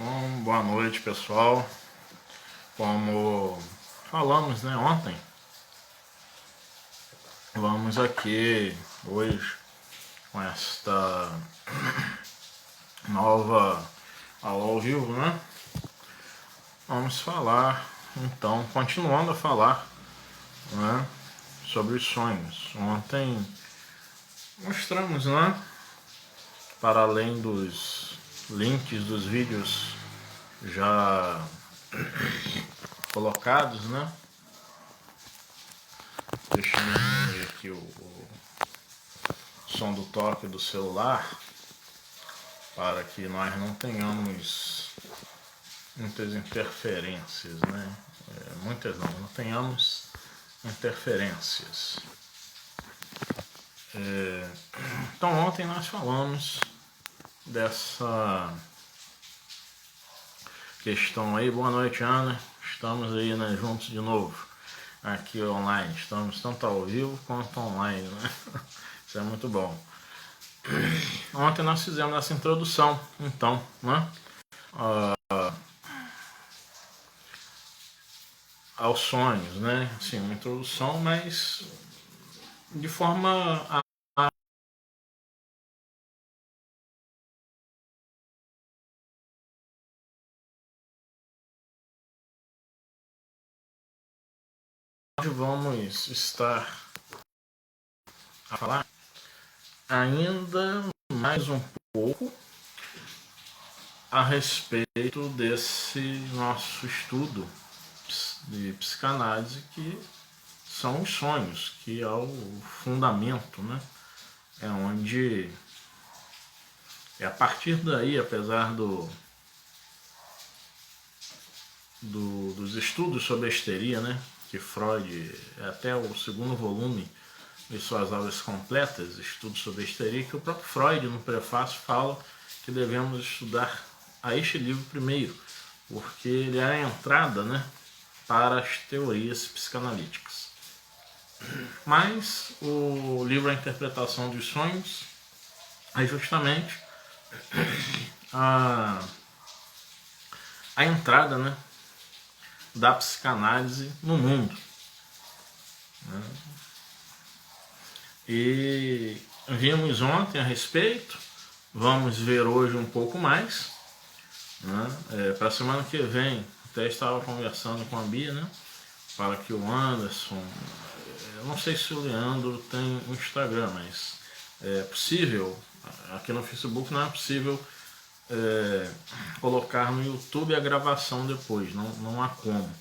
Bom, boa noite, pessoal. Como falamos, ontem, vamos aqui hoje com esta nova aula ao vivo, Vamos falar, então, continuando a falar, sobre os sonhos. Ontem mostramos, para além dos links dos vídeos já colocados, Deixa eu diminuir aqui o som do toque do celular para que nós não tenhamos muitas interferências, muitas não tenhamos interferências. Então ontem nós falamos dessa questão aí. Boa noite, Ana. Estamos aí, juntos de novo aqui online. Estamos tanto ao vivo quanto online, Isso é muito bom. Ontem nós fizemos essa introdução, então, aos sonhos, Assim, uma introdução, mas de forma vamos estar a falar ainda mais um pouco a respeito desse nosso estudo de psicanálise, que são os sonhos, que é o fundamento, É onde é a partir daí, apesar dos estudos sobre a histeria, que Freud, até o segundo volume de suas obras completas, estudos sobre a histeria, que o próprio Freud, no prefácio, fala que devemos estudar a este livro primeiro, porque ele é a entrada, para as teorias psicanalíticas. Mas o livro A Interpretação dos Sonhos é justamente a entrada, da psicanálise no mundo. E vimos ontem a respeito, vamos ver hoje um pouco mais. Para a semana que vem, até estava conversando com a Bia, para que o Anderson, eu não sei se o Leandro tem um Instagram, mas é possível, aqui no Facebook não é possível colocar no YouTube a gravação depois, não há como,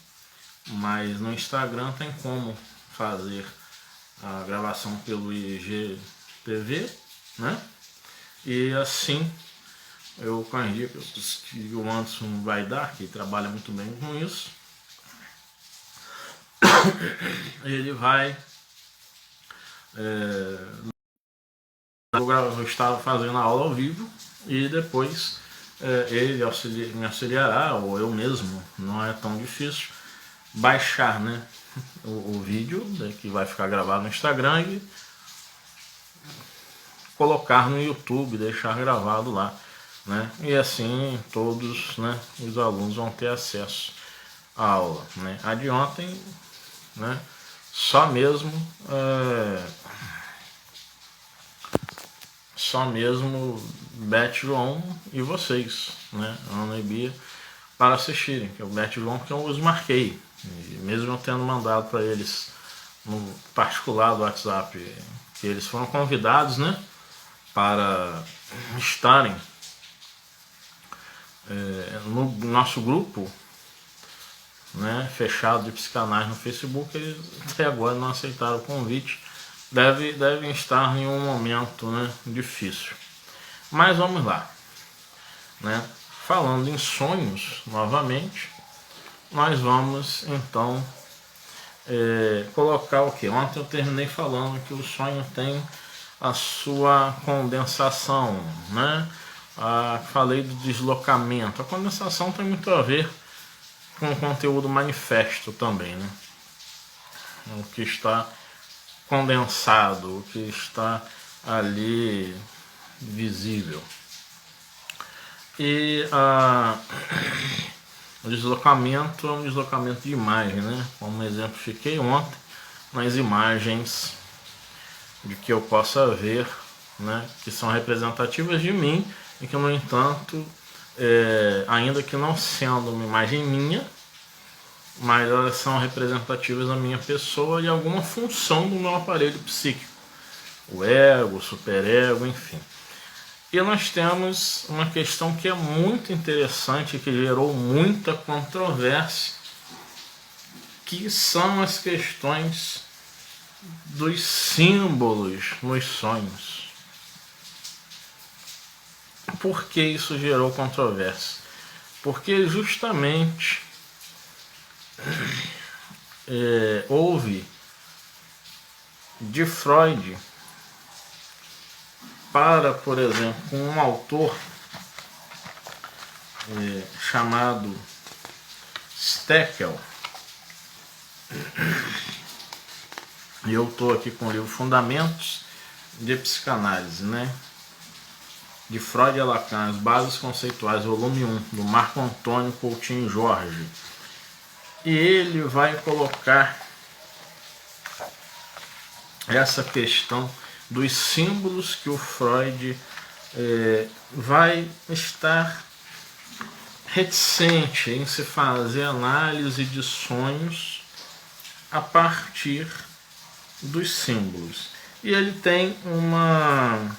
mas no Instagram tem como fazer a gravação pelo IGTV, e assim eu corrigi que o Anderson vai dar, que trabalha muito bem com isso. Ele vai eu estava fazendo a aula ao vivo e depois ele me auxiliará, ou eu mesmo, não é tão difícil, baixar o vídeo que vai ficar gravado no Instagram e colocar no YouTube, deixar gravado lá, e assim todos os alunos vão ter acesso à aula. A de ontem, só mesmo Beth, João e vocês, Ana e Bia, para assistirem, que é o Beth e João que eu os marquei, e mesmo eu tendo mandado para eles no particular do WhatsApp, que eles foram convidados, para estarem no nosso grupo, fechado de psicanálise no Facebook. Eles até agora não aceitaram o convite, devem estar em um momento difícil, mas vamos lá, falando em sonhos novamente, nós vamos então colocar o que? Ontem eu terminei falando que o sonho tem a sua condensação, falei do deslocamento. A condensação tem muito a ver com o conteúdo manifesto também, o que está condensado, o que está ali visível. E O deslocamento é um deslocamento de imagem, né? Como exemplifiquei ontem, nas imagens de que eu possa ver, né? Que são representativas de mim e que, no entanto, ainda que não sendo uma imagem minha, mas elas são representativas da minha pessoa e alguma função do meu aparelho psíquico, o ego, o superego, enfim. E nós temos uma questão que é muito interessante, que gerou muita controvérsia, que são as questões dos símbolos nos sonhos. Por que isso gerou controvérsia? Porque justamente houve de Freud para, por exemplo, um autor chamado Steckel. E eu estou aqui com o livro Fundamentos de Psicanálise, né? De Freud a Lacan, as Bases Conceituais, volume 1, do Marco Antônio Coutinho Jorge. E ele vai colocar essa questão dos símbolos que o Freud vai estar reticente em se fazer análise de sonhos a partir dos símbolos. E ele tem uma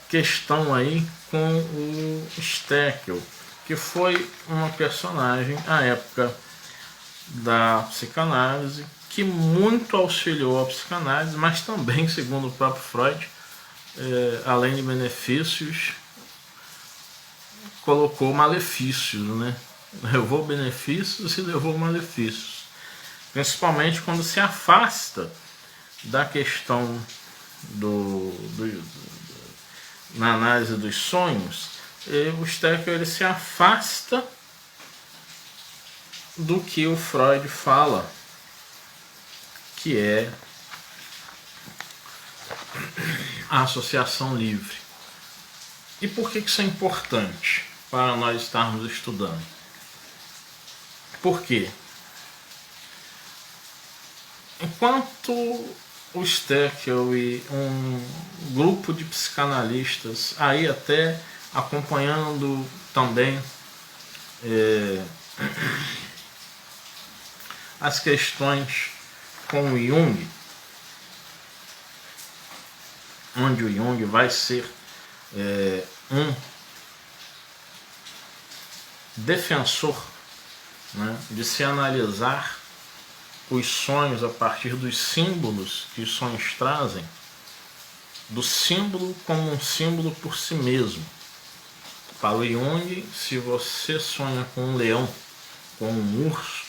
questão aí com o Steckel, que foi uma personagem à época da psicanálise, que muito auxiliou a psicanálise, mas também, segundo o próprio Freud, além de benefícios, colocou malefícios, né? Levou benefícios e levou malefícios. Principalmente quando se afasta da questão na análise dos sonhos, o Steckel ele se afasta do que o Freud fala, que é a associação livre. E por que isso é importante para nós estarmos estudando? Por quê? Enquanto o Steckel e um grupo de psicanalistas, aí até acompanhando também as questões com o Jung, onde o Jung vai ser um defensor, né, de se analisar os sonhos a partir dos símbolos que os sonhos trazem, do símbolo como um símbolo por si mesmo. Para o Jung, se você sonha com um leão, com um urso,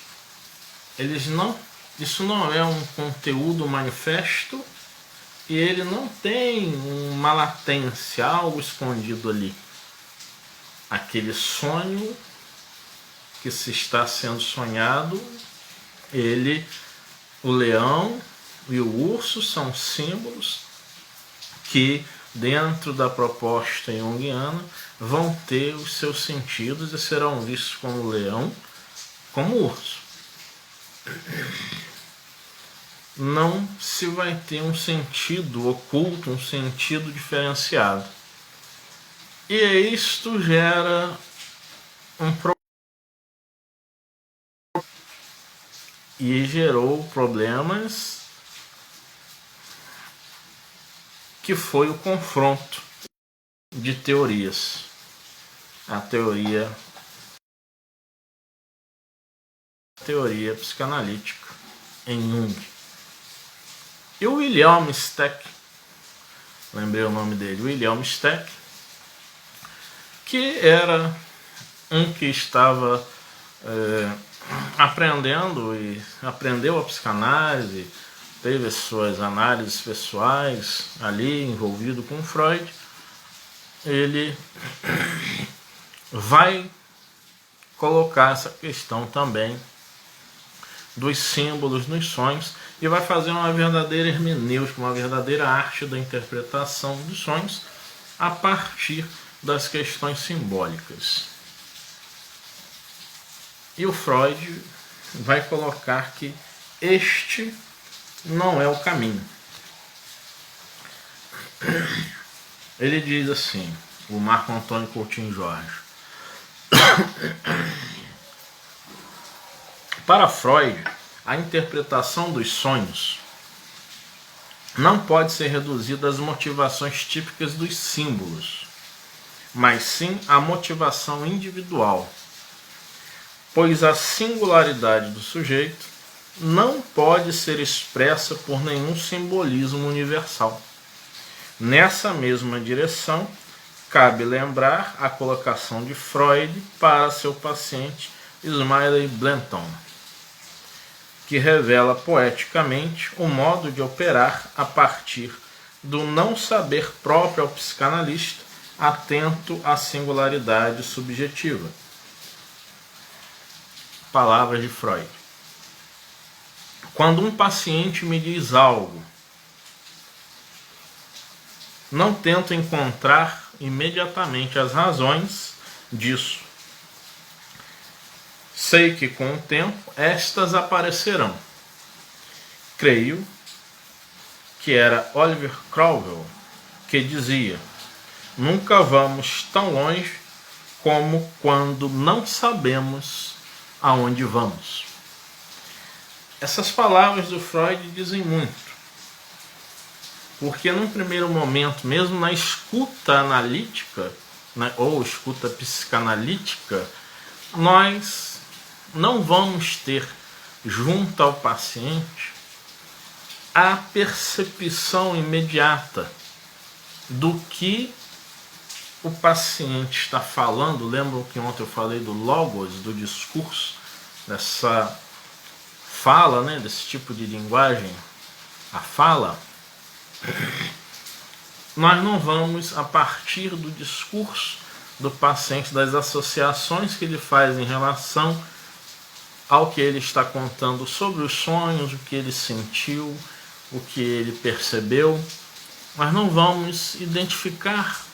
isso não é um conteúdo manifesto e ele não tem uma latência, algo escondido ali. Aquele sonho que se está sendo sonhado, o leão e o urso são símbolos que, dentro da proposta junguiana, vão ter os seus sentidos e serão vistos como leão, como urso. Não se vai ter um sentido oculto, um sentido diferenciado. E isto gera um problema. E gerou problemas, que foi o confronto de teorias. A teoria psicanalítica em Jung. E o Wilhelm Steck, lembrei o nome dele, Wilhelm Steck, que era um que estava aprendeu a psicanálise, teve suas análises pessoais ali, envolvido com Freud. Ele vai colocar essa questão também dos símbolos nos sonhos e vai fazer uma verdadeira hermenêutica, uma verdadeira arte da interpretação dos sonhos a partir das questões simbólicas. E o Freud vai colocar que este não é o caminho. Ele diz assim, o Marco Antônio Coutinho Jorge: para Freud, a interpretação dos sonhos não pode ser reduzida às motivações típicas dos símbolos, mas sim à motivação individual, pois a singularidade do sujeito não pode ser expressa por nenhum simbolismo universal. Nessa mesma direção, cabe lembrar a colocação de Freud para seu paciente Smiley Blanton, que revela poeticamente o modo de operar a partir do não saber próprio ao psicanalista, atento à singularidade subjetiva. Palavras de Freud: quando um paciente me diz algo, não tento encontrar imediatamente as razões disso. Sei que com o tempo estas aparecerão. Creio que era Oliver Cromwell que dizia: nunca vamos tão longe como quando não sabemos aonde vamos. Essas palavras do Freud dizem muito, porque num primeiro momento, mesmo na escuta analítica, né, ou escuta psicanalítica, nós não vamos ter junto ao paciente a percepção imediata do que o paciente está falando. Lembram que ontem eu falei do logos, do discurso, dessa fala, né, desse tipo de linguagem, a fala. Nós não vamos, a partir do discurso do paciente, das associações que ele faz em relação ao que ele está contando sobre os sonhos, o que ele sentiu, o que ele percebeu, nós não vamos identificar,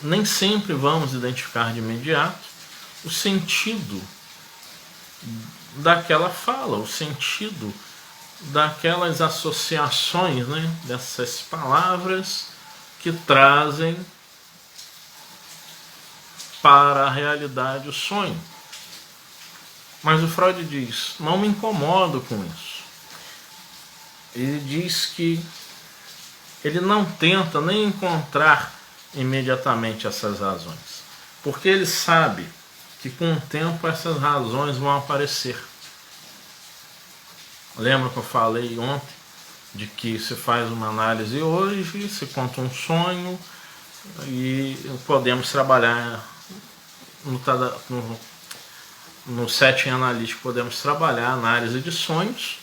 nem sempre vamos identificar de imediato o sentido daquela fala, o sentido daquelas associações, né, dessas palavras que trazem para a realidade o sonho. Mas o Freud diz: não me incomodo com isso. Ele diz que ele não tenta nem encontrar imediatamente essas razões, porque ele sabe que com o tempo essas razões vão aparecer. Lembra que eu falei ontem de que se faz uma análise hoje, se conta um sonho e podemos trabalhar no setting analítico, podemos trabalhar a análise de sonhos,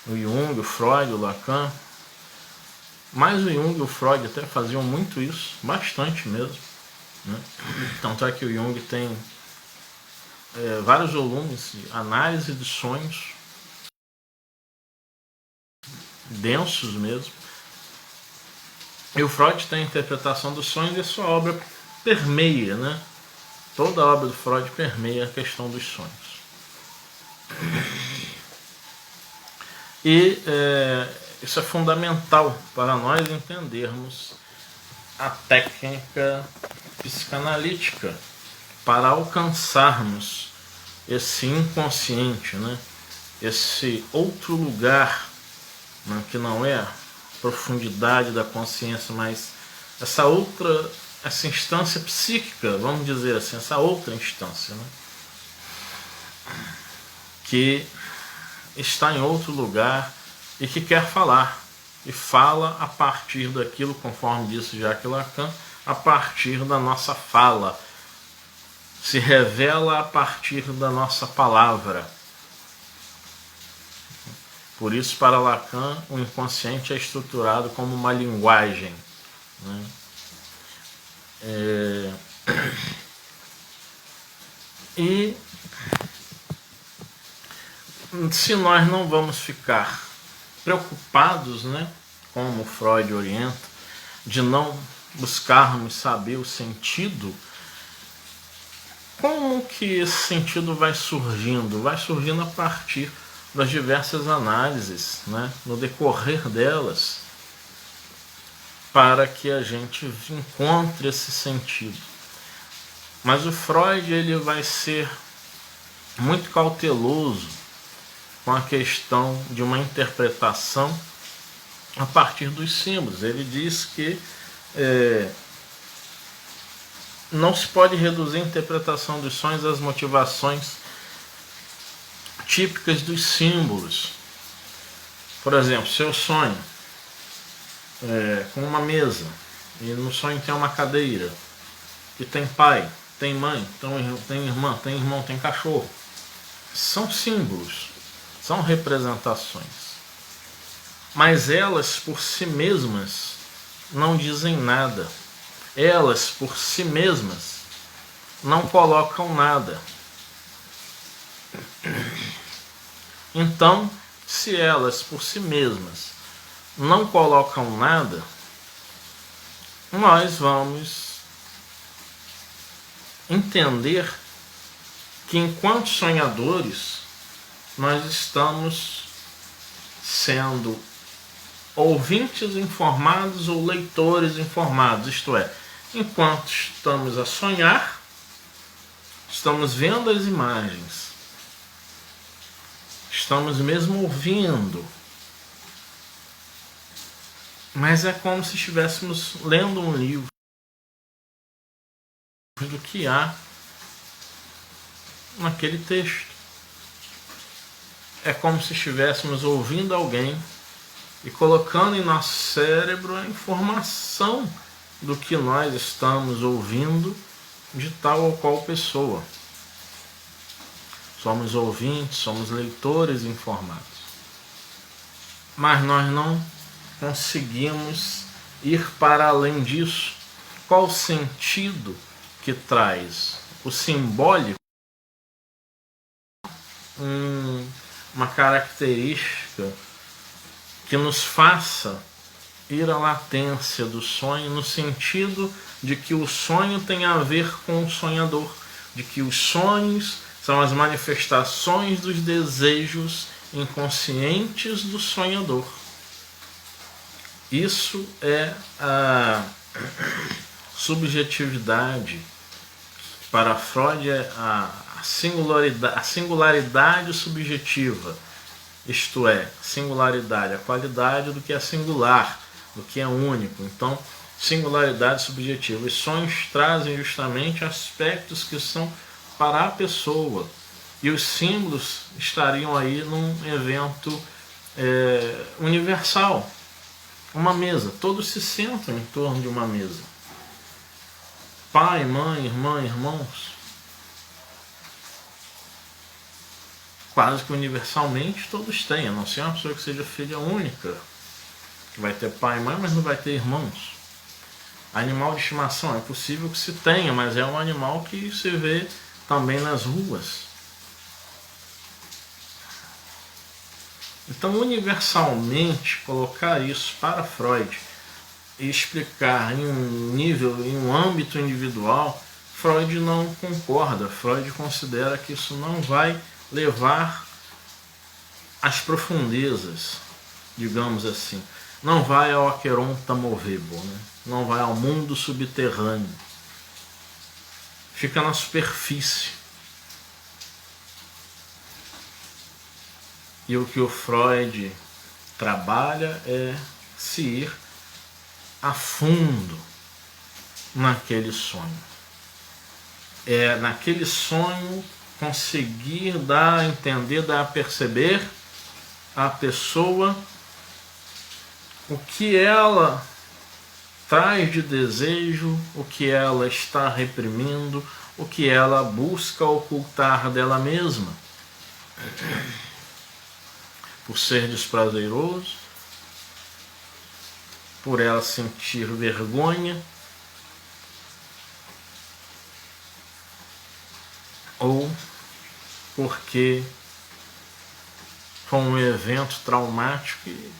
o Jung, o Freud, o Lacan. Mas o Jung e o Freud até faziam muito isso, bastante mesmo, né? Tanto é que o Jung tem vários volumes de análise de sonhos, densos mesmo. E o Freud tem a interpretação dos sonhos, e a sua obra permeia, né? Toda a obra do Freud permeia a questão dos sonhos. E isso é fundamental para nós entendermos a técnica psicanalítica, para alcançarmos esse inconsciente, né? Esse outro lugar, né? Que não é a profundidade da consciência, mas essa instância psíquica, vamos dizer assim, essa outra instância, né? Que está em outro lugar e que quer falar, e fala a partir daquilo, conforme disse Jacques Lacan, a partir da nossa fala, se revela a partir da nossa palavra. Por isso, para Lacan, o inconsciente é estruturado como uma linguagem, né? E se nós não vamos ficar preocupados, né, como Freud orienta, de não buscarmos saber o sentido Como que esse sentido vai surgindo? Vai surgindo a partir das diversas análises, né, no decorrer delas, para que a gente encontre esse sentido. Mas o Freud ele vai ser muito cauteloso com a questão de uma interpretação a partir dos símbolos. Ele diz que não se pode reduzir a interpretação dos sonhos às motivações típicas dos símbolos. Por exemplo, se eu sonho com uma mesa, e no sonho tem uma cadeira, e tem pai, tem mãe, tem irmã, tem irmão, tem cachorro. São símbolos, são representações. Mas elas por si mesmas não dizem nada. Elas por si mesmas não colocam nada. Então, se elas por si mesmas não colocam nada, nós vamos entender que enquanto sonhadores nós estamos sendo ouvintes informados ou leitores informados, isto é, enquanto estamos a sonhar, estamos vendo as imagens, estamos mesmo ouvindo, mas é como se estivéssemos lendo um livro do que há naquele texto. É como se estivéssemos ouvindo alguém e colocando em nosso cérebro a informação do que nós estamos ouvindo de tal ou qual pessoa. Somos ouvintes, somos leitores informados. Mas nós não conseguimos ir para além disso. Qual o sentido que traz o simbólico? Uma característica que nos faça ir à latência do sonho, no sentido de que o sonho tem a ver com o sonhador, de que os sonhos são as manifestações dos desejos inconscientes do sonhador. Isso é a subjetividade. Para Freud é a singularidade subjetiva, isto é, singularidade, a qualidade do que é singular, do que é único. Então, singularidade subjetiva. Os sonhos trazem justamente aspectos que são para a pessoa. E os símbolos estariam aí num evento universal. Uma mesa. Todos se sentam em torno de uma mesa. Pai, mãe, irmã, irmãos. Quase que universalmente todos têm, a não ser uma pessoa que seja filha única, que vai ter pai e mãe, mas não vai ter irmãos. Animal de estimação, é possível que se tenha, mas é um animal que se vê também nas ruas. Então, universalmente, colocar isso para Freud e explicar em um nível, em um âmbito individual, Freud não concorda. Freud considera que isso não vai levar às profundezas, digamos assim. Não vai ao Aqueronta Movebo, né? Não vai ao mundo subterrâneo. Fica na superfície. E o que o Freud trabalha é se ir a fundo naquele sonho. É naquele sonho conseguir dar a entender, dar a perceber a pessoa o que ela traz de desejo, o que ela está reprimindo, o que ela busca ocultar dela mesma. Por ser desprazeroso, por ela sentir vergonha, ou porque foi um evento traumático e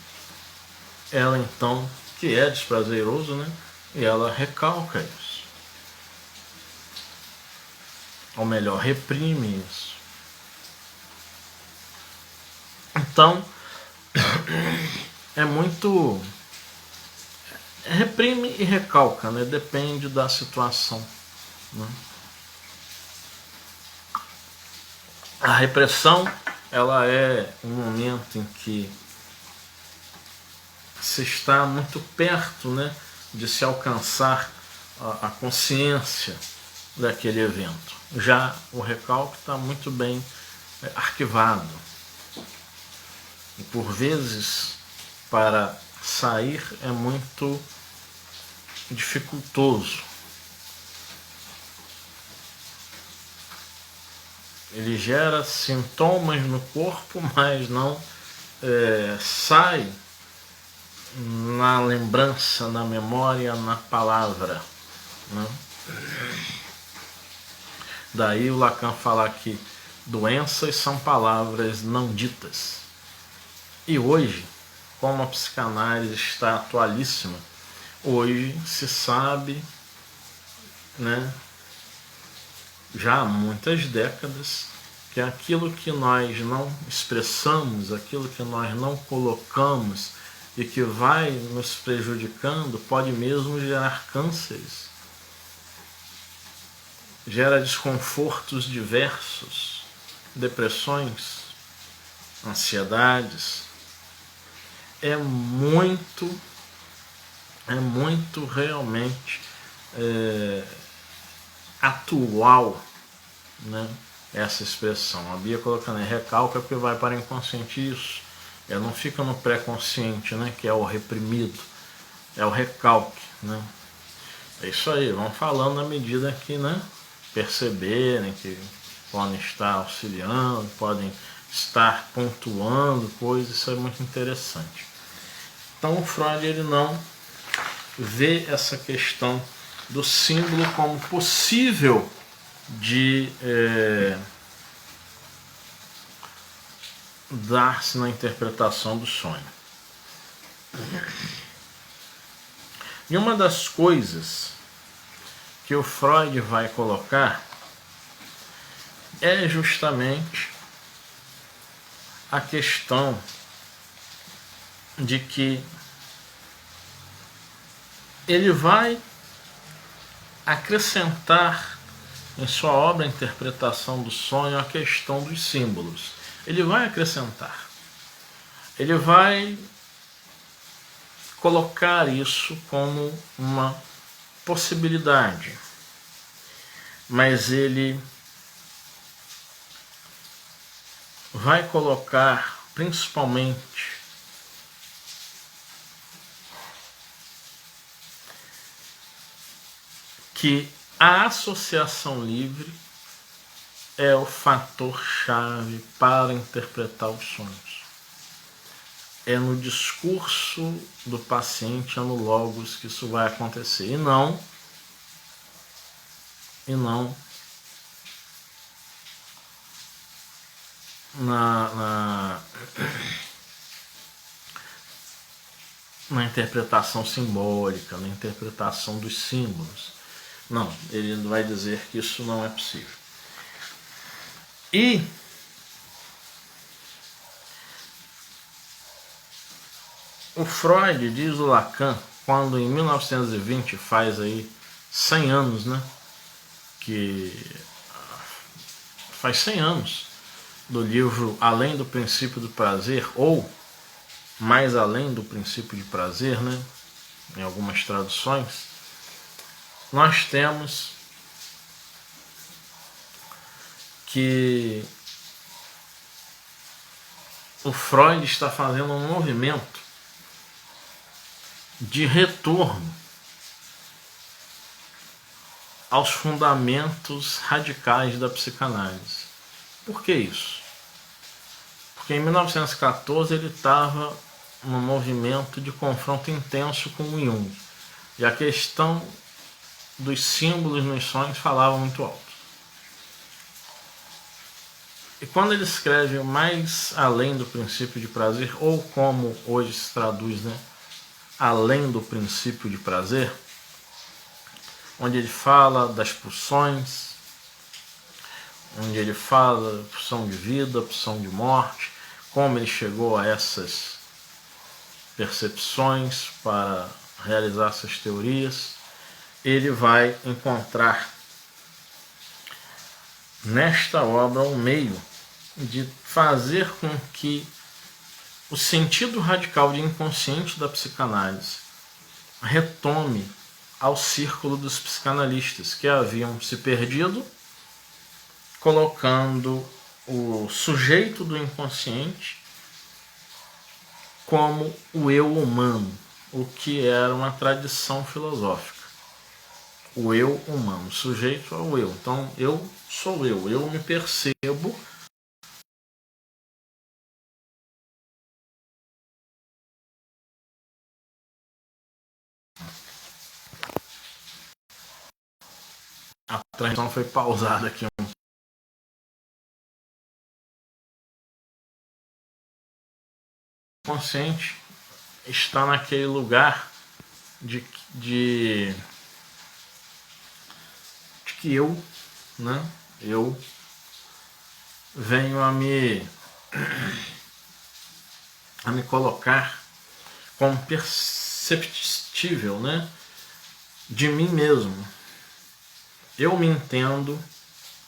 ela então, que é desprazeroso, né? E ela recalca isso. ou melhor, reprime isso. Então, é muito... reprime e recalca, né? Depende da situação, né? A repressão, ela é um momento em que se está muito perto, né, de se alcançar a consciência daquele evento. Já o recalque está muito bem arquivado. E por vezes, para sair é muito dificultoso. Ele gera sintomas no corpo, mas não sai na lembrança, na memória, na palavra, né? Daí o Lacan fala que doenças são palavras não ditas. E hoje, como a psicanálise está atualíssima, hoje se sabe, né, já há muitas décadas, que aquilo que nós não expressamos, aquilo que nós não colocamos e que vai nos prejudicando, pode mesmo gerar cânceres, gera desconfortos diversos, depressões, ansiedades. É muito realmente atual, né, essa expressão. A Bia colocando aí, recalca porque vai para o inconsciente. Isso, não fica no pré-consciente, né, que é o reprimido, é o recalque, né. É isso aí, vão falando na medida que, né, perceberem que podem estar auxiliando, podem estar pontuando coisas. Isso é muito interessante. Então o Freud, ele não vê essa questão do símbolo como possível de dar-se na interpretação do sonho. E uma das coisas que o Freud vai colocar é justamente a questão de que ele vai acrescentar em sua obra a interpretação do sonho a questão dos símbolos. Ele vai acrescentar. Ele vai colocar isso como uma possibilidade. Mas ele vai colocar principalmente que a associação livre é o fator-chave para interpretar os sonhos. É no discurso do paciente, é no logos que isso vai acontecer. E não na interpretação simbólica, na interpretação dos símbolos. Não, ele vai dizer que isso não é possível. E o Freud, diz o Lacan, quando em 1920 faz aí 100 anos, né, que faz 100 anos do livro Além do Princípio do Prazer, ou Mais Além do Princípio de Prazer, né, em algumas traduções, nós temos que o Freud está fazendo um movimento de retorno aos fundamentos radicais da psicanálise. Por que isso? Porque em 1914 ele estava num movimento de confronto intenso com o Jung. E a questão dos símbolos nos sonhos falava muito alto. E quando ele escreve Mais Além do Princípio de Prazer, ou como hoje se traduz, né, Além do Princípio de Prazer, onde ele fala das pulsões, onde ele fala opção de vida, opção de morte, como ele chegou a essas percepções para realizar essas teorias. Ele vai encontrar nesta obra um meio de fazer com que o sentido radical de inconsciente da psicanálise retome ao círculo dos psicanalistas que haviam se perdido, colocando o sujeito do inconsciente como o eu humano, o que era uma tradição filosófica. O eu humano, o sujeito é o eu. Então, eu sou eu me percebo a transmissão foi pausada aqui. O consciente está naquele lugar de que eu, né? Eu venho a me colocar como perceptível, né? De mim mesmo. Eu me entendo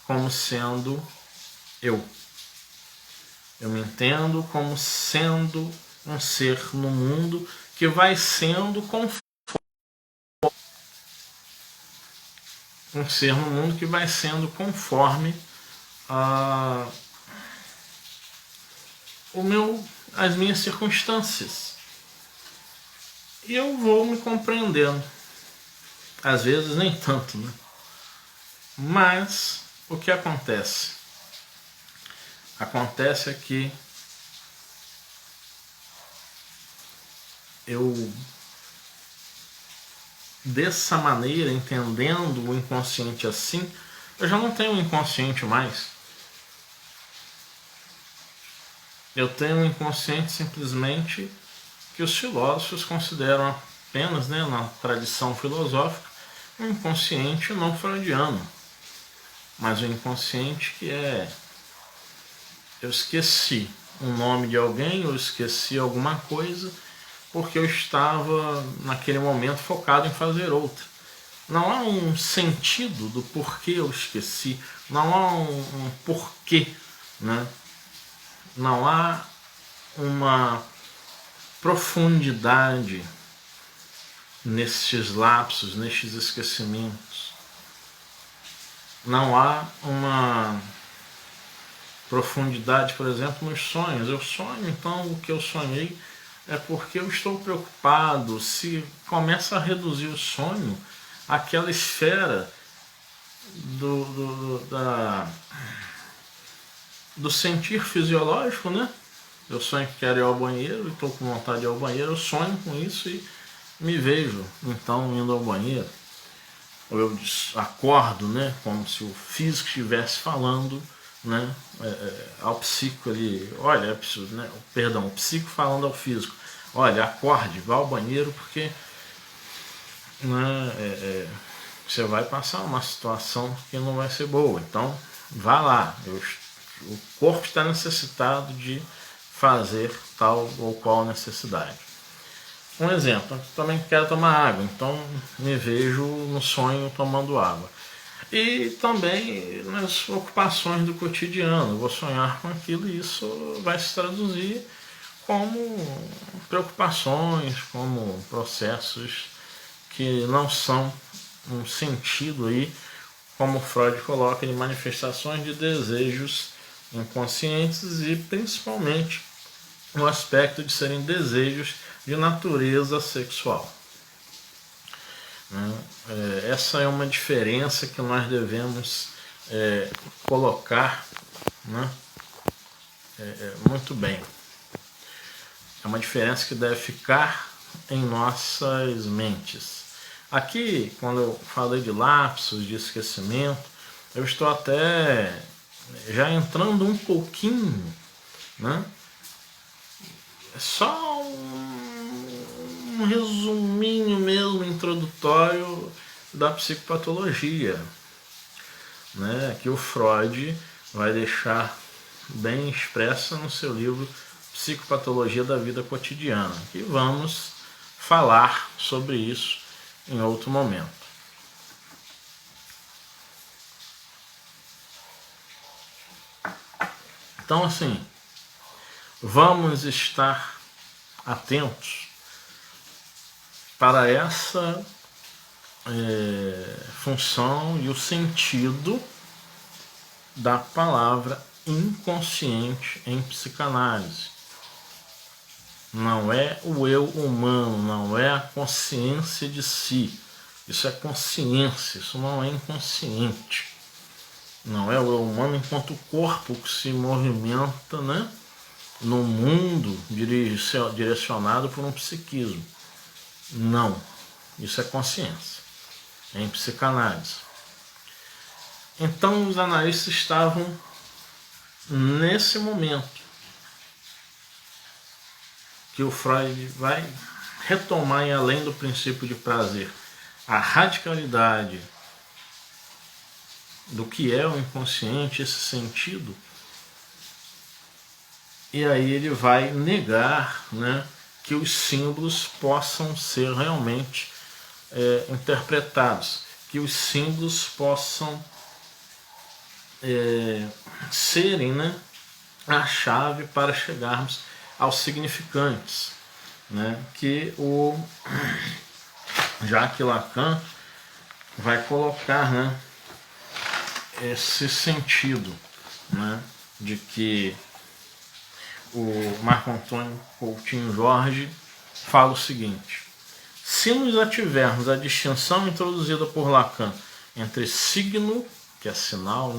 como sendo eu. Eu me entendo como sendo um ser no mundo que vai sendo conforme um ser no mundo que vai sendo conforme as minhas circunstâncias. E eu vou me compreendendo. Às vezes nem tanto, né? Mas o que acontece? Acontece é que eu, dessa maneira, entendendo o inconsciente assim, eu já não tenho um inconsciente mais. Eu tenho um inconsciente simplesmente que os filósofos consideram apenas, né, na tradição filosófica, um inconsciente não freudiano. Mas o inconsciente que é... Eu esqueci o nome de alguém, eu esqueci alguma coisa, porque eu estava naquele momento focado em fazer outra. Não há um sentido do porquê eu esqueci, não há um porquê, né? Não há uma profundidade nestes lapsos, nestes esquecimentos. Não há uma profundidade, por exemplo, nos sonhos. Eu sonho, então o que eu sonhei é porque eu estou preocupado. Se começa a reduzir o sonho àquela esfera do sentir fisiológico, né? Eu sonho que quero ir ao banheiro e estou com vontade de ir ao banheiro, eu sonho com isso e me vejo, então, indo ao banheiro. Ou eu acordo, né? Como se o físico estivesse falando, né? Ao psíquico ali, olha, é preciso, né? Perdão, o psíquico falando ao físico, olha, acorde, vá ao banheiro porque, né, você vai passar uma situação que não vai ser boa, então vá lá. O corpo está necessitado de fazer tal ou qual necessidade. Um exemplo, eu também quero tomar água, então me vejo no sonho tomando água. E também nas ocupações do cotidiano, eu vou sonhar com aquilo e isso vai se traduzir como preocupações, como processos que não são um sentido aí, como Freud coloca, de manifestações de desejos inconscientes e principalmente o aspecto de serem desejos de natureza sexual. Essa é uma diferença que nós devemos colocar, né, muito bem. É uma diferença que deve ficar em nossas mentes. Aqui, quando eu falei de lapsos, de esquecimento, eu estou até já entrando um pouquinho, né? Só um resuminho mesmo introdutório da psicopatologia, né? Que o Freud vai deixar bem expressa no seu livro Psicopatologia da Vida Cotidiana, e vamos falar sobre isso em outro momento. Então, assim, vamos estar atentos para essa função e o sentido da palavra inconsciente em psicanálise. Não é o eu humano, não é a consciência de si. Isso é consciência, isso não é inconsciente. Não é o eu humano enquanto corpo que se movimenta, né, no mundo direcionado por um psiquismo. Não, isso é consciência, em psicanálise. Então os analistas estavam nesse momento que o Freud vai retomar, e além do princípio de prazer, a radicalidade do que é o inconsciente, esse sentido, e aí ele vai negar, né, que os símbolos possam ser realmente interpretados, que os símbolos possam serem, né, a chave para chegarmos aos significantes, né, que o Jacques Lacan vai colocar, né, esse sentido, né, de que o Marco Antônio Coutinho Jorge fala o seguinte: se nos ativermos a distinção introduzida por Lacan entre signo, que é sinal,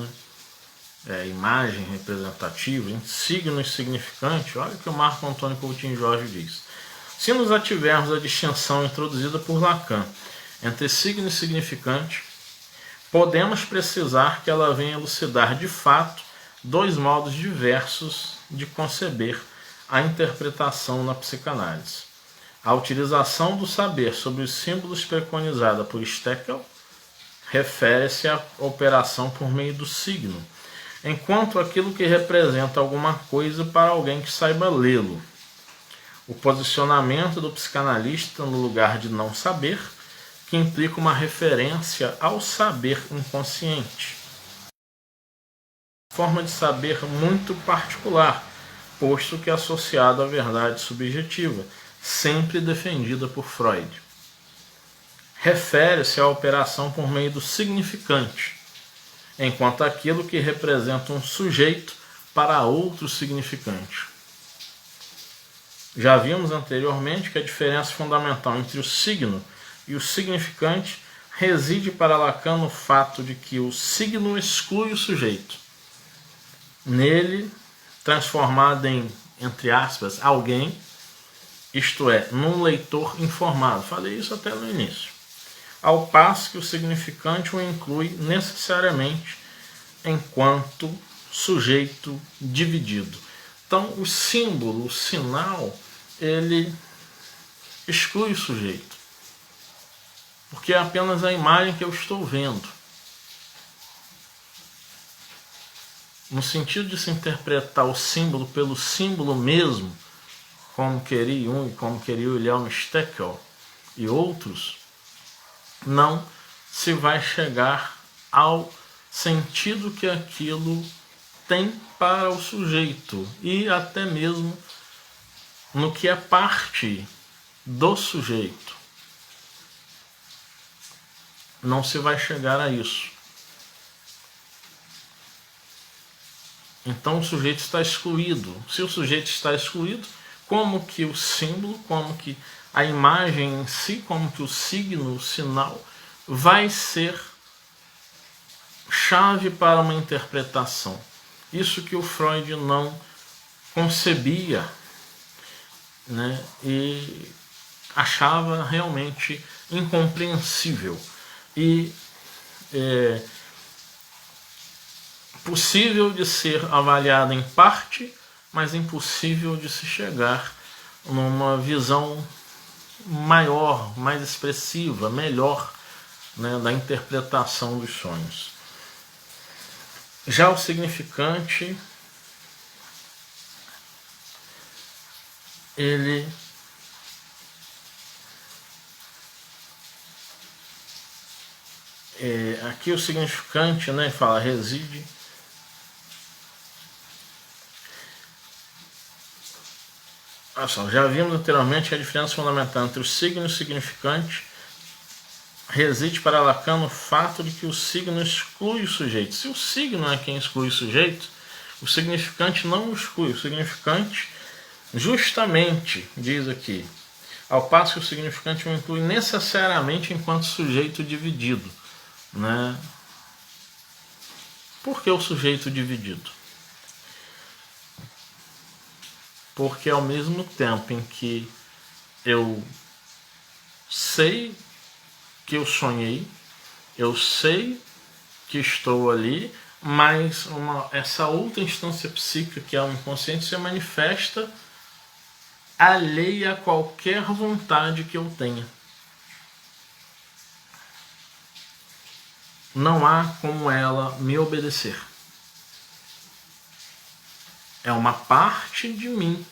né, imagem representativa, em signo e significante, olha o que o Marco Antônio Coutinho Jorge diz. Se nos ativermos a distinção introduzida por Lacan entre signo e significante, podemos precisar que ela venha elucidar de fato dois modos diversos de conceber a interpretação na psicanálise. A utilização do saber sobre os símbolos preconizada por Steckel refere-se à operação por meio do signo, enquanto aquilo que representa alguma coisa para alguém que saiba lê-lo. O posicionamento do psicanalista no lugar de não saber, que implica uma referência ao saber inconsciente. Forma de saber muito particular, posto que é associado à verdade subjetiva, sempre defendida por Freud. Refere-se à operação por meio do significante, enquanto aquilo que representa um sujeito para outro significante. Já vimos anteriormente que a diferença fundamental entre o signo e o significante reside para Lacan no fato de que o signo exclui o sujeito. Nele, transformado em, entre aspas, alguém, isto é, num leitor informado. Falei isso até no início. Ao passo que o significante o inclui necessariamente enquanto sujeito dividido. Então, o símbolo, o sinal, ele exclui o sujeito, porque é apenas a imagem que eu estou vendo. No sentido de se interpretar o símbolo pelo símbolo mesmo, como queria Jung, como queria Wilhelm Steckel e outros, não se vai chegar ao sentido que aquilo tem para o sujeito, e até mesmo no que é parte do sujeito. Não se vai chegar a isso. Então o sujeito está excluído. Se o sujeito está excluído, como que o símbolo, como que a imagem em si, como que o signo, o sinal, vai ser chave para uma interpretação? Isso que o Freud não concebia, né, e achava realmente incompreensível e possível de ser avaliada em parte, mas impossível de se chegar numa visão maior, mais expressiva, melhor, né, da interpretação dos sonhos. Já o significante, ele aqui o significante, né, fala reside. Olha só, já vimos anteriormente que a diferença fundamental entre o signo e o significante reside para Lacan no fato de que o signo exclui o sujeito. Se o signo é quem exclui o sujeito, o significante não o exclui. O significante, justamente, diz aqui, ao passo que o significante o inclui necessariamente enquanto sujeito dividido, né? Por que o sujeito dividido? Porque ao mesmo tempo em que eu sei que eu sonhei, eu sei que estou ali, mas essa outra instância psíquica, que é o inconsciente, se manifesta alheia a qualquer vontade que eu tenha. Não há como ela me obedecer. É uma parte de mim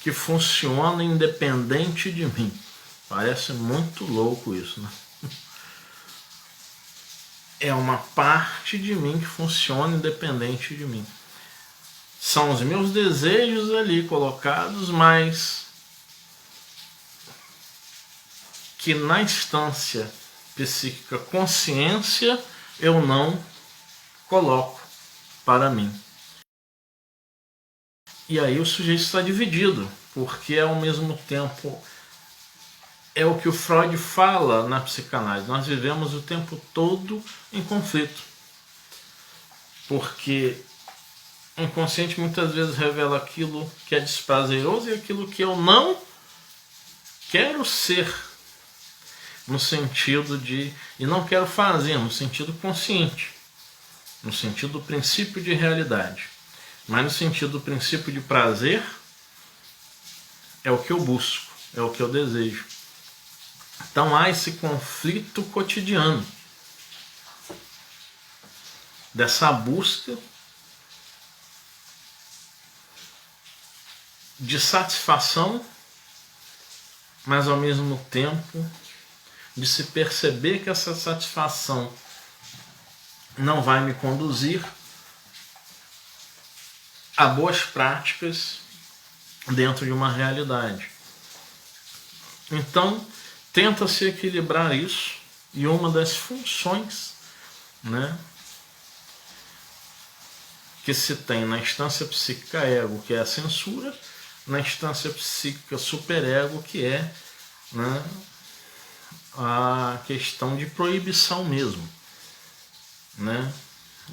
que funciona independente de mim. Parece muito louco isso, né? É uma parte de mim que funciona independente de mim. São os meus desejos ali colocados, mas que na instância psíquica consciência eu não coloco para mim. E aí o sujeito está dividido, porque ao mesmo tempo é o que o Freud fala na psicanálise. Nós vivemos o tempo todo em conflito. Porque o inconsciente muitas vezes revela aquilo que é desprazeroso e aquilo que eu não quero ser, no sentido de... e não quero fazer, no sentido consciente, no sentido do princípio de realidade. Mas no sentido do princípio de prazer, é o que eu busco, é o que eu desejo. Então há esse conflito cotidiano dessa busca de satisfação, mas ao mesmo tempo de se perceber que essa satisfação não vai me conduzir a boas práticas dentro de uma realidade. Então, tenta-se equilibrar isso, e uma das funções, né, que se tem na instância psíquica ego, que é a censura, na instância psíquica superego, que é, né, a questão de proibição mesmo, né?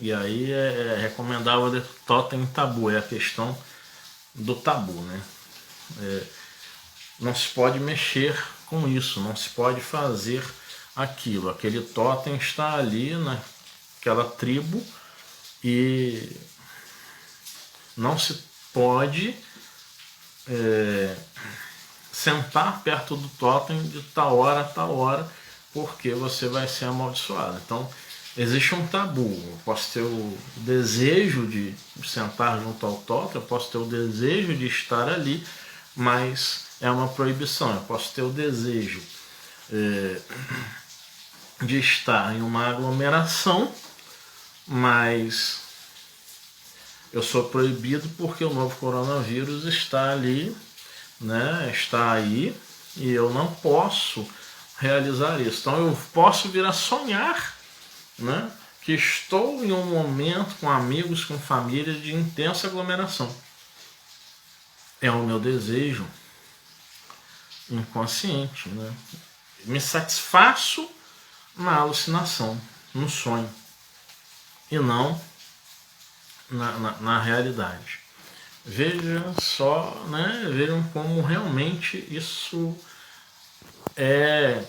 E aí é recomendável ler Totem Tabu, é a questão do tabu, né? Não se pode mexer com isso, não se pode fazer aquilo. Aquele totem está ali naquela tribo e não se pode sentar perto do totem de tal hora a tal hora, porque você vai ser amaldiçoado. Então existe um tabu. Eu posso ter o desejo de sentar junto ao totem, eu posso ter o desejo de estar ali, mas é uma proibição. Eu posso ter o desejo de estar em uma aglomeração, mas eu sou proibido porque o novo coronavírus está ali, né? Está aí, e eu não posso realizar isso. Então eu posso vir a sonhar, né, que estou em um momento com amigos, com família de intensa aglomeração. É o meu desejo inconsciente, né? Me satisfaço na alucinação, no sonho, e não na realidade. Vejam só, né? Vejam como realmente isso é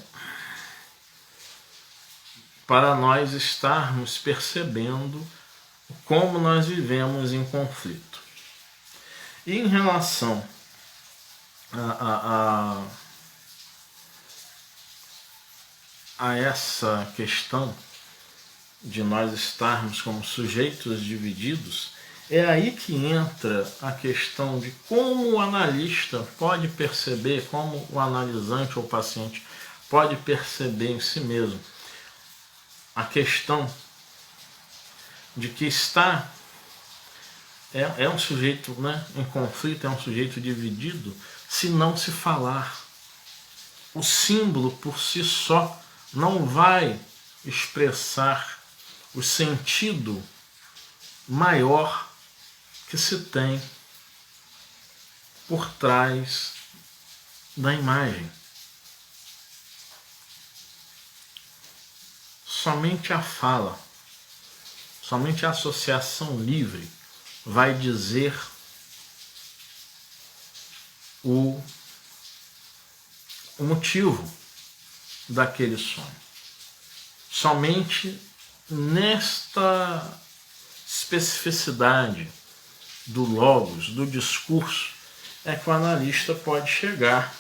para nós estarmos percebendo como nós vivemos em conflito. E em relação a essa questão de nós estarmos como sujeitos divididos, é aí que entra a questão de como o analista pode perceber, como o analisante ou paciente pode perceber em si mesmo a questão de que é um sujeito, né, em conflito, é um sujeito dividido, se não se falar. O símbolo por si só não vai expressar o sentido maior que se tem por trás da imagem. Somente a fala, somente a associação livre vai dizer o motivo daquele sonho. Somente nesta especificidade do logos, do discurso, é que o analista pode chegar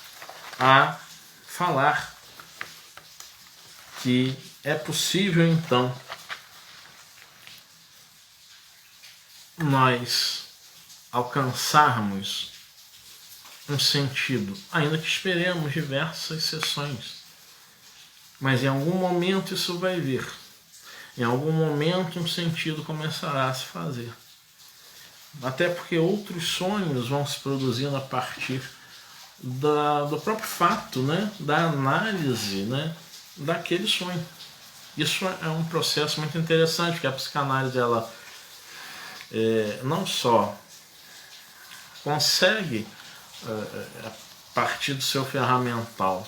a falar que é possível, então, nós alcançarmos um sentido, ainda que esperemos diversas sessões, mas em algum momento isso vai vir. Em algum momento um sentido começará a se fazer. Até porque outros sonhos vão se produzindo a partir do próprio fato, né, da análise, né, daquele sonho. Isso é um processo muito interessante, porque a psicanálise ela não só consegue, a partir do seu ferramental,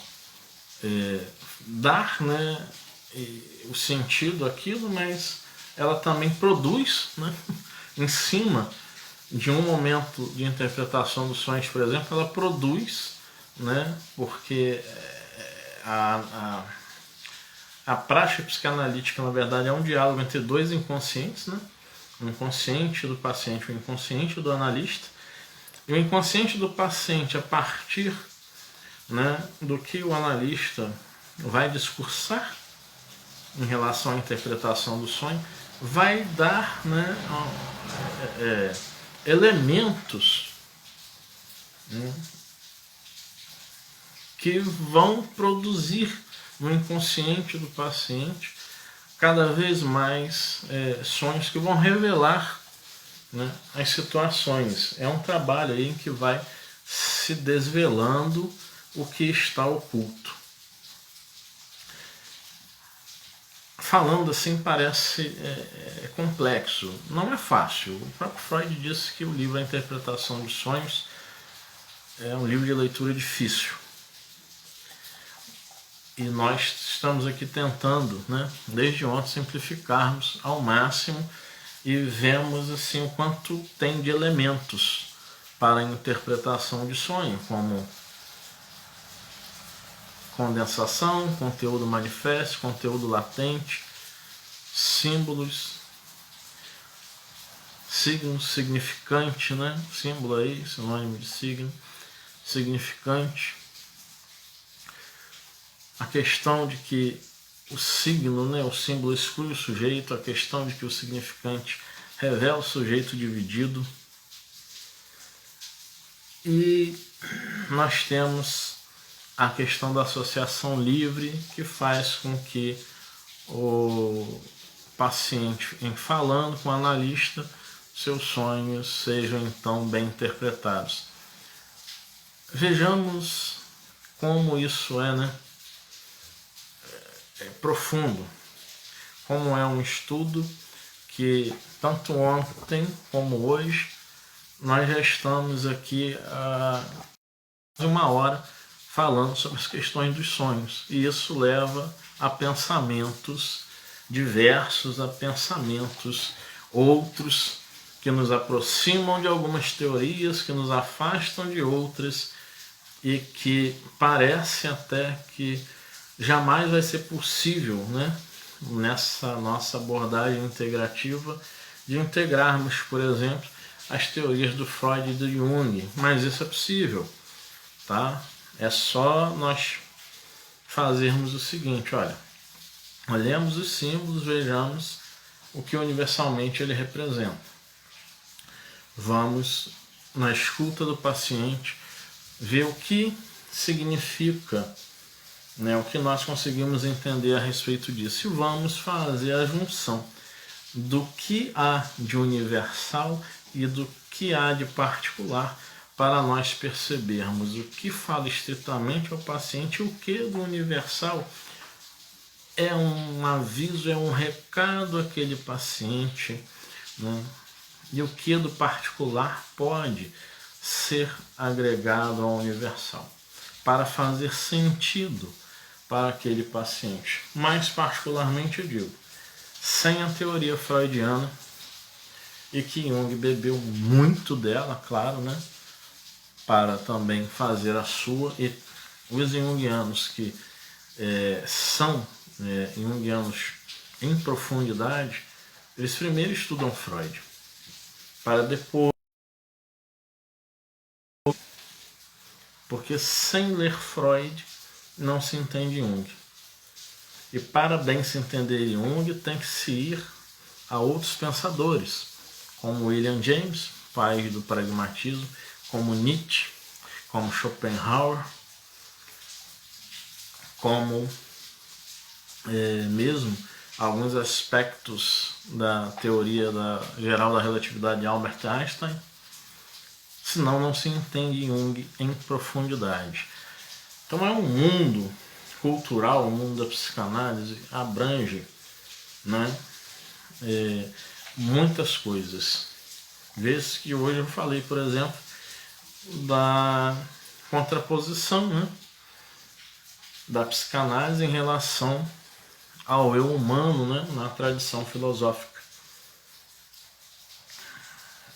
dar, né, o sentido àquilo, mas ela também produz, né, em cima de um momento de interpretação dos sonhos, por exemplo, ela produz, né, porque a prática psicanalítica, na verdade, é um diálogo entre dois inconscientes, né, o inconsciente do paciente, o inconsciente do analista, e o inconsciente do paciente, a partir, né, do que o analista vai discursar em relação à interpretação do sonho, vai dar, né, elementos, né, que vão produzir no inconsciente do paciente cada vez mais sonhos que vão revelar, né, as situações. É um trabalho aí em que vai se desvelando o que está oculto. Falando assim parece complexo, não é fácil. O próprio Freud disse que o livro A Interpretação dos Sonhos é um livro de leitura difícil. E nós estamos aqui tentando, né, desde ontem, simplificarmos ao máximo e vemos assim o quanto tem de elementos para a interpretação de sonho, como condensação, conteúdo manifesto, conteúdo latente, símbolos, signo, significante, né? Símbolo aí, sinônimo de signo, significante. A questão de que o signo, né, o símbolo exclui o sujeito, a questão de que o significante revela o sujeito dividido. E nós temos a questão da associação livre, que faz com que o paciente, em falando com o analista, seus sonhos sejam então bem interpretados. Vejamos como isso né, é profundo, como é um estudo que tanto ontem como hoje nós já estamos aqui há uma hora falando sobre as questões dos sonhos, e isso leva a pensamentos diversos, a pensamentos outros, que nos aproximam de algumas teorias, que nos afastam de outras, e que parece até que jamais vai ser possível, né, nessa nossa abordagem integrativa, de integrarmos, por exemplo, as teorias do Freud e do Jung, mas isso é possível, tá? É só nós fazermos o seguinte, olha, Olhemos os símbolos, vejamos o que universalmente ele representa. Vamos, na escuta do paciente, ver o que significa, o que nós conseguimos entender a respeito disso. E vamos fazer a junção do que há de universal e do que há de particular, para nós percebermos o que fala estritamente ao paciente e o que do universal é um aviso, é um recado àquele paciente, e o que do particular pode ser agregado ao universal, para fazer sentido para aquele paciente. Mais particularmente, eu digo, sem a teoria freudiana, e que Jung bebeu muito dela, claro, para também fazer a sua, e os jungianos que são jungianos em profundidade, eles primeiro estudam Freud, para depois, porque sem ler Freud não se entende Jung. E para bem se entender Jung, tem que se ir a outros pensadores, como William James, pai do pragmatismo, como Nietzsche, como Schopenhauer, como mesmo alguns aspectos da teoria geral da relatividade de Albert Einstein, senão não se entende Jung em profundidade. Então é um mundo cultural, o mundo da psicanálise abrange muitas coisas. Vê-se que hoje eu falei, por exemplo, da contraposição da psicanálise em relação ao eu humano, na tradição filosófica.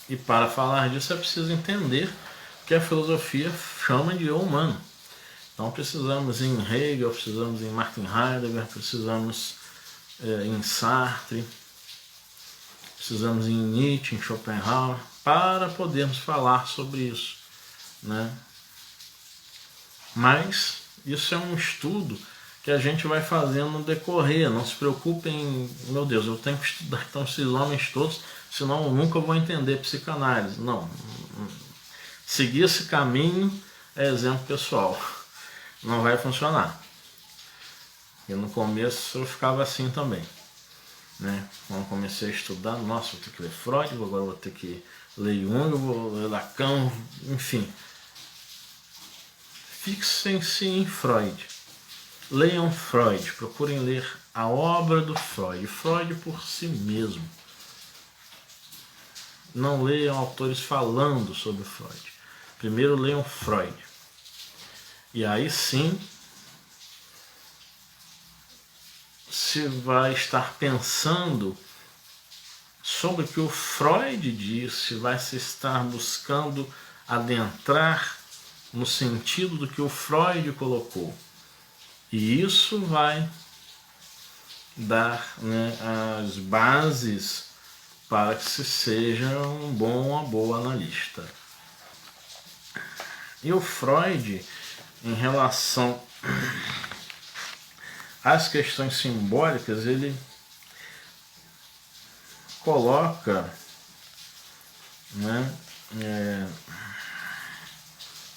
E para falar disso é preciso entender o que a filosofia chama de eu humano. Então precisamos em Hegel, precisamos em Martin Heidegger, precisamos em Sartre, precisamos em Nietzsche, em Schopenhauer, para podermos falar sobre isso. Mas isso é um estudo que a gente vai fazendo no decorrer. Não se preocupem, meu Deus, eu tenho que estudar então esses homens todos, senão eu nunca vou entender psicanálise. Não. Seguir esse caminho é exemplo pessoal. Não vai funcionar. E no começo eu ficava assim também. Quando comecei a estudar, nossa, vou ter que ler Freud, agora vou ter que ler Jung, vou ler Lacan, enfim. Fixem-se em Freud. Leiam Freud, procurem ler a obra do Freud, Freud por si mesmo. Não leiam autores falando sobre Freud. Primeiro leiam Freud. E aí sim se vai estar pensando sobre o que o Freud disse, vai se estar buscando adentrar no sentido do que o Freud colocou. E isso vai dar as bases para que se seja um bom ou uma boa analista. E o Freud, em relação às questões simbólicas, ele coloca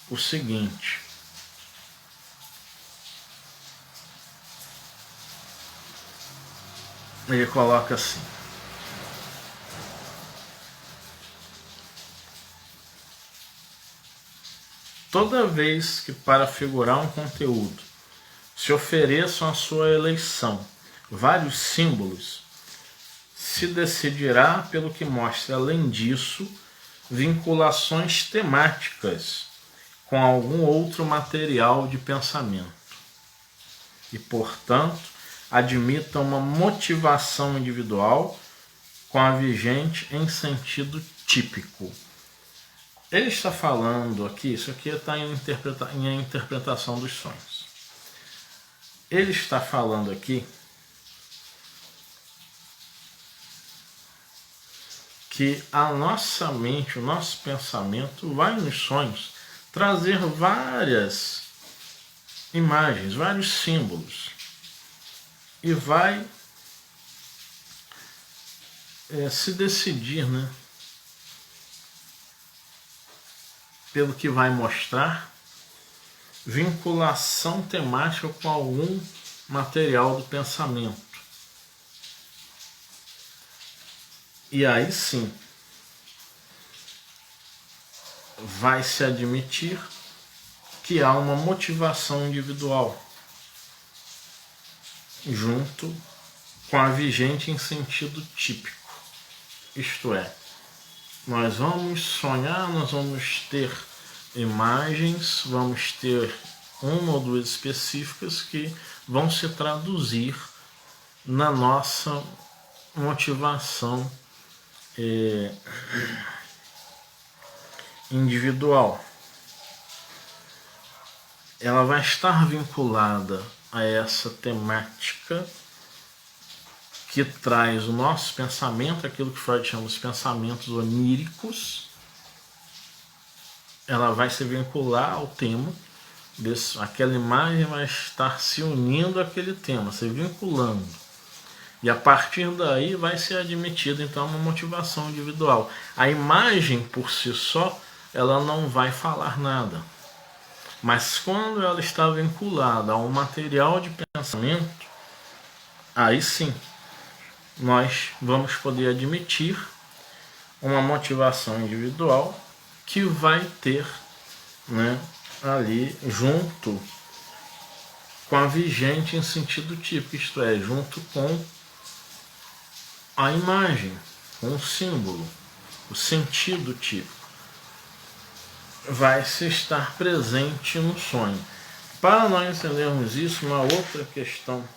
o seguinte: ele coloca assim: toda vez que para figurar um conteúdo se ofereçam à sua eleição vários símbolos, se decidirá pelo que mostra, além disso, vinculações temáticas com algum outro material de pensamento. E, portanto, admita uma motivação individual com a vigente em sentido típico. Ele está falando aqui, isso aqui está em interpretação dos sonhos. Ele está falando aqui que a nossa mente, o nosso pensamento vai nos sonhos trazer várias imagens, vários símbolos. e vai se decidir, né, pelo que vai mostrar vinculação temática com algum material do pensamento. E aí sim vai se admitir que há uma motivação individual junto com a vigente em sentido típico. Isto é, nós vamos sonhar, nós vamos ter imagens, vamos ter uma ou duas específicas que vão se traduzir na nossa motivação individual. Ela vai estar vinculada a essa temática que traz o nosso pensamento, aquilo que Freud chama de pensamentos oníricos. Ela vai se vincular ao tema, aquela imagem vai estar se unindo àquele tema, se vinculando. E a partir daí vai ser admitida então uma motivação individual. A imagem por si só, ela não vai falar nada. Mas quando ela está vinculada a um material de pensamento, aí sim nós vamos poder admitir uma motivação individual que vai ter, né, ali junto com a vigente em sentido típico, isto é, junto com a imagem, com o símbolo, o sentido típico, vai se estar presente no sonho. Para nós entendermos isso, uma outra questão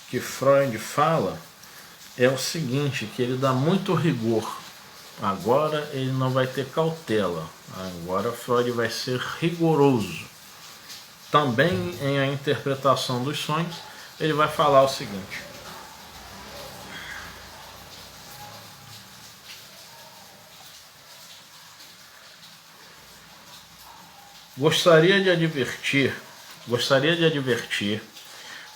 que Freud fala é o seguinte, que ele dá muito rigor. Agora ele não vai ter cautela, agora Freud vai ser rigoroso. Também em A Interpretação dos Sonhos, ele vai falar o seguinte: gostaria de advertir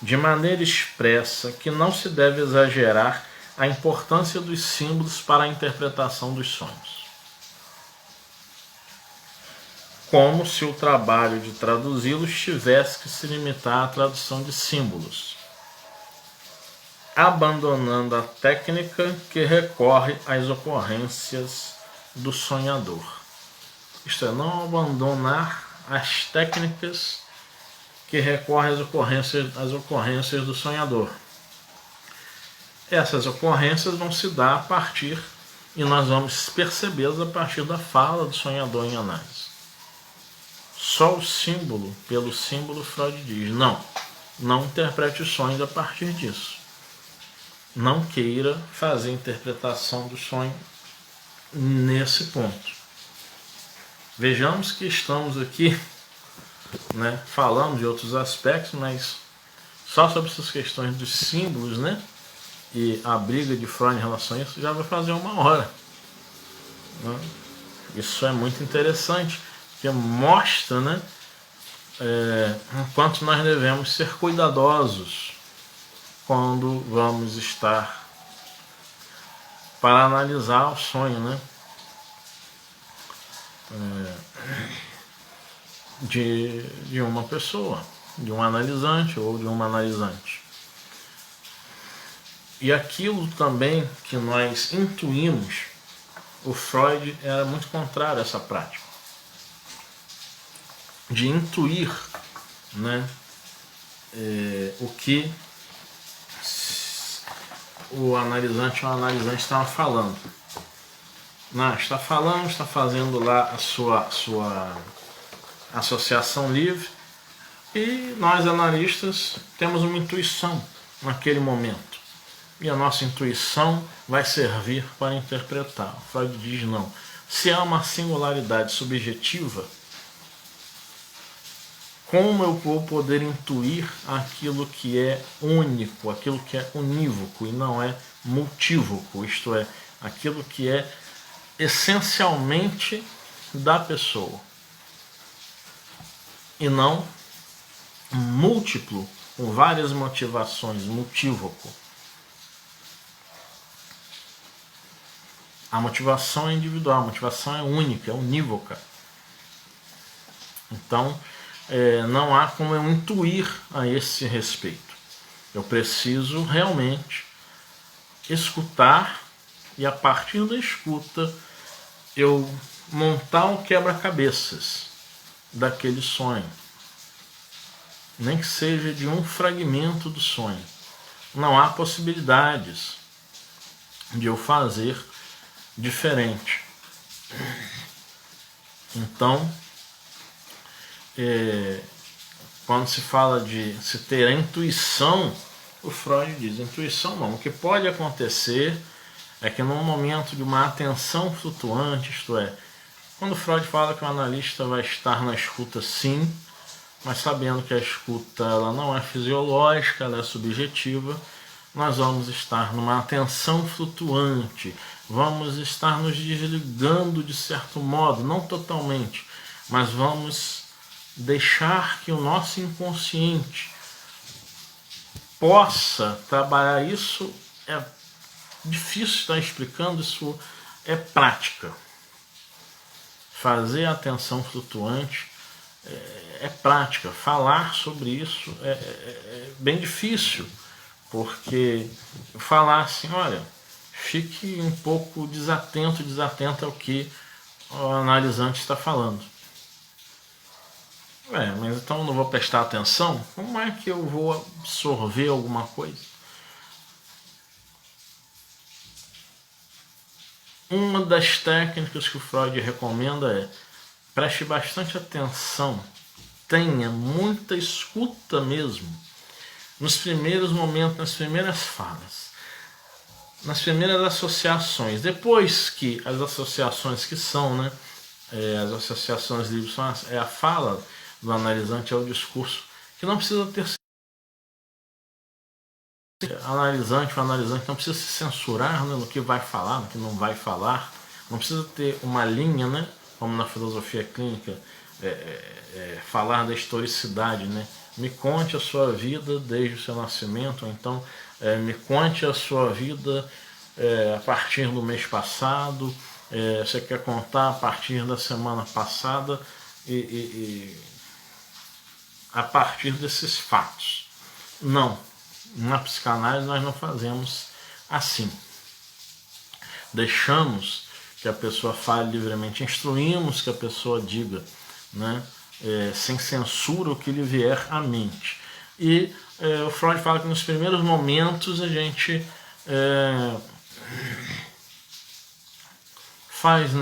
de maneira expressa que não se deve exagerar a importância dos símbolos para a interpretação dos sonhos, como se o trabalho de traduzi-los tivesse que se limitar à tradução de símbolos, abandonando a técnica que recorre às ocorrências do sonhador. Isto é, não abandonar as técnicas que recorrem às ocorrências do sonhador. Essas ocorrências vão se dar a partir, e nós vamos percebê-las a partir da fala do sonhador em análise. Só o símbolo, pelo símbolo, Freud diz, não interprete os sonhos a partir disso. Não queira fazer interpretação do sonho nesse ponto. Vejamos que estamos aqui, né, falando de outros aspectos, mas só sobre essas questões dos símbolos, né, e a briga de Freud em relação a isso já vai fazer 1 hora. Né? Isso é muito interessante, porque mostra, né, enquanto nós devemos ser cuidadosos quando vamos estar para analisar o sonho, né, de uma pessoa, de um analisante ou de uma analisante. E aquilo também que nós intuímos, o Freud era muito contrário a essa prática de intuir, né, o que o analisante ou a analisante estava falando. Está falando, está fazendo lá a sua associação livre, e nós analistas temos uma intuição naquele momento. E a nossa intuição vai servir para interpretar. Freud diz não. Se há uma singularidade subjetiva, como eu vou poder intuir aquilo que é único, aquilo que é unívoco e não é multívoco, isto é, aquilo que é essencialmente da pessoa e não múltiplo com várias motivações, multívoco. A motivação é individual, a motivação é única, é unívoca. Então, não há como eu intuir a esse respeito. Eu preciso realmente escutar e, a partir da escuta, eu montar um quebra-cabeças daquele sonho. Nem que seja de um fragmento do sonho. Não há possibilidades de eu fazer diferente. Então, quando se fala de se ter a intuição, o Freud diz, intuição não. O que pode acontecer é que num momento de uma atenção flutuante, isto é, quando Freud fala que o analista vai estar na escuta sim, mas sabendo que a escuta ela não é fisiológica, ela é subjetiva, nós vamos estar numa atenção flutuante, vamos estar nos desligando de certo modo, não totalmente, mas vamos deixar que o nosso inconsciente possa trabalhar isso. É difícil estar explicando, isso é prática. Fazer a atenção flutuante é prática. Falar sobre isso é bem difícil, porque falar assim, olha, fique um pouco desatento ao que o analisante está falando. Mas então eu não vou prestar atenção? Como é que eu vou absorver alguma coisa? Uma das técnicas que o Freud recomenda é preste bastante atenção, tenha muita escuta mesmo, nos primeiros momentos, nas primeiras falas, nas primeiras associações. Depois que as associações que são, as associações livres são a fala do analisante, é o discurso, que não precisa ter o analisante não precisa se censurar no que vai falar, no que não vai falar, não precisa ter uma linha, como na filosofia clínica, falar da historicidade, me conte a sua vida desde o seu nascimento, ou então me conte a sua vida a partir do mês passado, você quer contar a partir da semana passada e a partir desses fatos. Não. Na psicanálise nós não fazemos assim. Deixamos que a pessoa fale livremente, instruímos que a pessoa diga, sem censura, o que lhe vier à mente. E o Freud fala que nos primeiros momentos a gente faz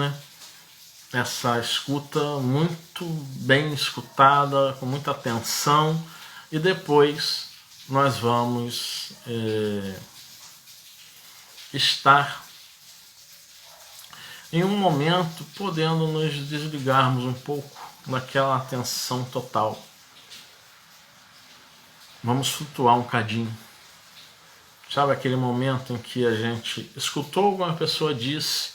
essa escuta muito bem escutada, com muita atenção, e depois nós vamos estar em um momento podendo nos desligarmos um pouco daquela atenção total. Vamos flutuar um cadinho. Sabe aquele momento em que a gente escutou alguma pessoa disse,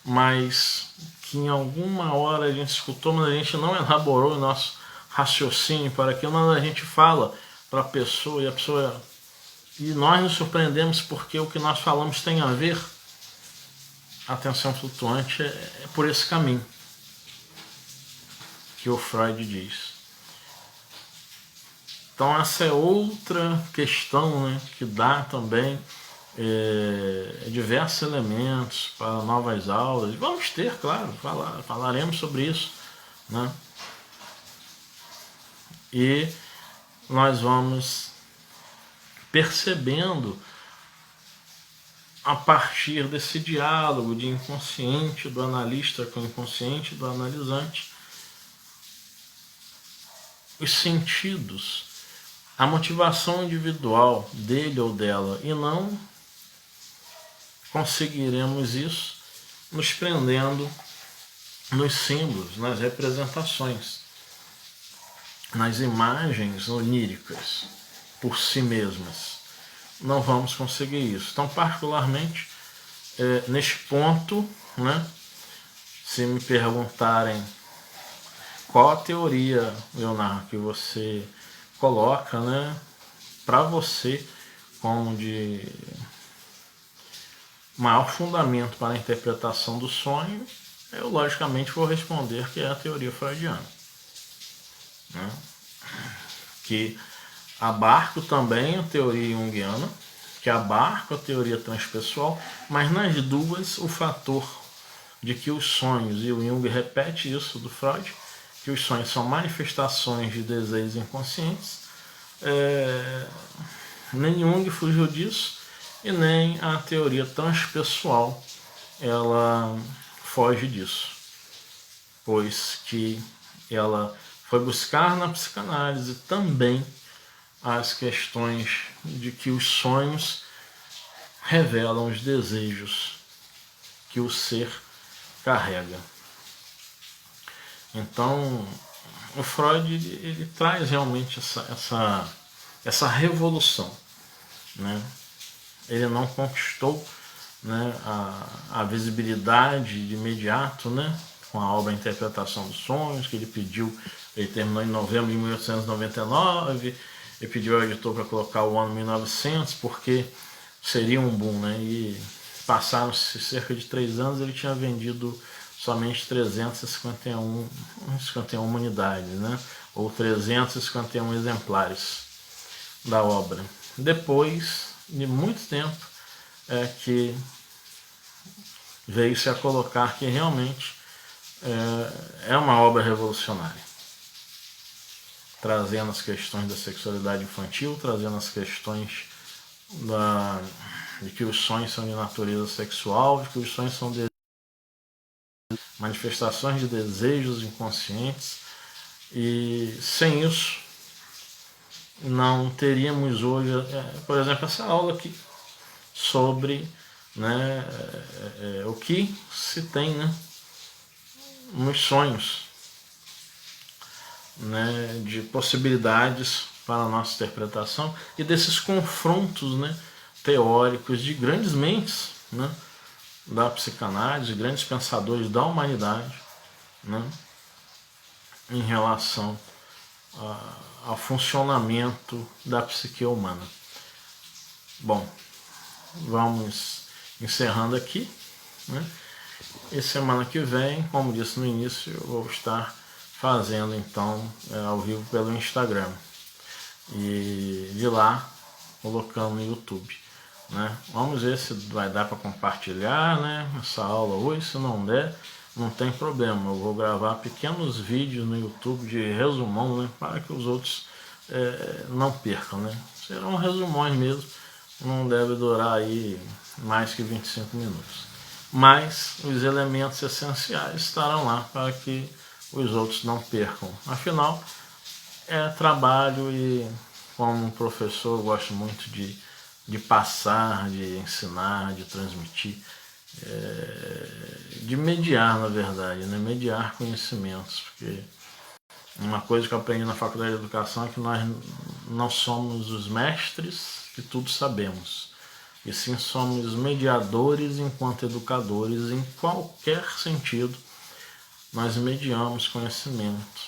mas que em alguma hora a gente escutou, mas a gente não elaborou o nosso raciocínio para aquilo, mas a gente fala para a pessoa e nós nos surpreendemos porque o que nós falamos tem a ver. A atenção flutuante é por esse caminho que o Freud diz. Então essa é outra questão que dá também diversos elementos para novas aulas. Vamos ter, claro, falaremos sobre isso, E nós vamos percebendo a partir desse diálogo de inconsciente do analista com o inconsciente do analisante os sentidos, a motivação individual dele ou dela, e não conseguiremos isso nos prendendo nos símbolos, nas representações, nas imagens oníricas por si mesmas. Não vamos conseguir isso. Então, particularmente, neste ponto, se me perguntarem qual a teoria, Leonardo, que você coloca, para você como de maior fundamento para a interpretação do sonho, eu logicamente vou responder que é a teoria freudiana, né? Que abarca também a teoria junguiana, que abarca a teoria transpessoal, mas nas duas o fator de que os sonhos, e o Jung repete isso do Freud, que os sonhos são manifestações de desejos inconscientes, nem Jung fugiu disso, e nem a teoria transpessoal ela foge disso, pois que ela foi buscar na psicanálise também as questões de que os sonhos revelam os desejos que o ser carrega. Então, o Freud ele traz realmente essa revolução, né? Ele não conquistou, né, a visibilidade de imediato, né, com a obra Interpretação dos Sonhos, que ele pediu, ele terminou em novembro de 1899, ele pediu ao editor para colocar o ano 1900, porque seria um boom, né? E passaram-se cerca de 3 anos, ele tinha vendido somente 351 unidades, né? Ou 351 exemplares da obra. Depois de muito tempo que veio-se a colocar que realmente é uma obra revolucionária, trazendo as questões da sexualidade infantil, trazendo as questões de que os sonhos são de natureza sexual, de que os sonhos são manifestações de desejos inconscientes, e sem isso não teríamos hoje, por exemplo, essa aula aqui sobre, né, o que se tem, né, nos sonhos, né, de possibilidades para a nossa interpretação e desses confrontos, né, teóricos de grandes mentes, né, da psicanálise, grandes pensadores da humanidade, né, em relação ao funcionamento da psique humana. Bom, vamos encerrando aqui, né? E semana que vem, como disse no início, eu vou estar fazendo então ao vivo pelo Instagram e de lá colocando no YouTube, né? Vamos ver se vai dar para compartilhar, né, essa aula hoje. Se não der, não tem problema, eu vou gravar pequenos vídeos no YouTube de resumão, né, para que os outros não percam, né? Serão resumões mesmo, não deve durar aí mais que 25 minutos. Mas os elementos essenciais estarão lá para que os outros não percam. Afinal, é trabalho e, como professor, eu gosto muito de passar, de ensinar, de transmitir, de mediar, na verdade, né? Mediar conhecimentos, porque uma coisa que eu aprendi na faculdade de educação é que nós não somos os mestres que tudo sabemos, e sim somos mediadores enquanto educadores. Em qualquer sentido, nós mediamos conhecimento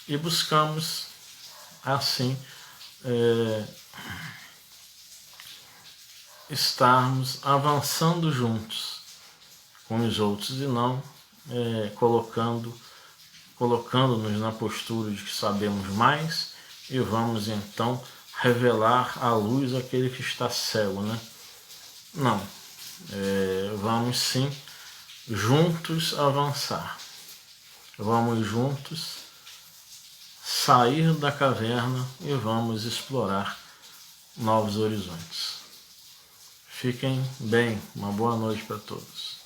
e buscamos, assim, estarmos avançando juntos com os outros e não colocando-nos na postura de que sabemos mais e vamos então revelar à luz aquele que está cego, né? Não, vamos sim juntos avançar, vamos juntos sair da caverna e vamos explorar novos horizontes. Fiquem bem, uma boa noite para todos.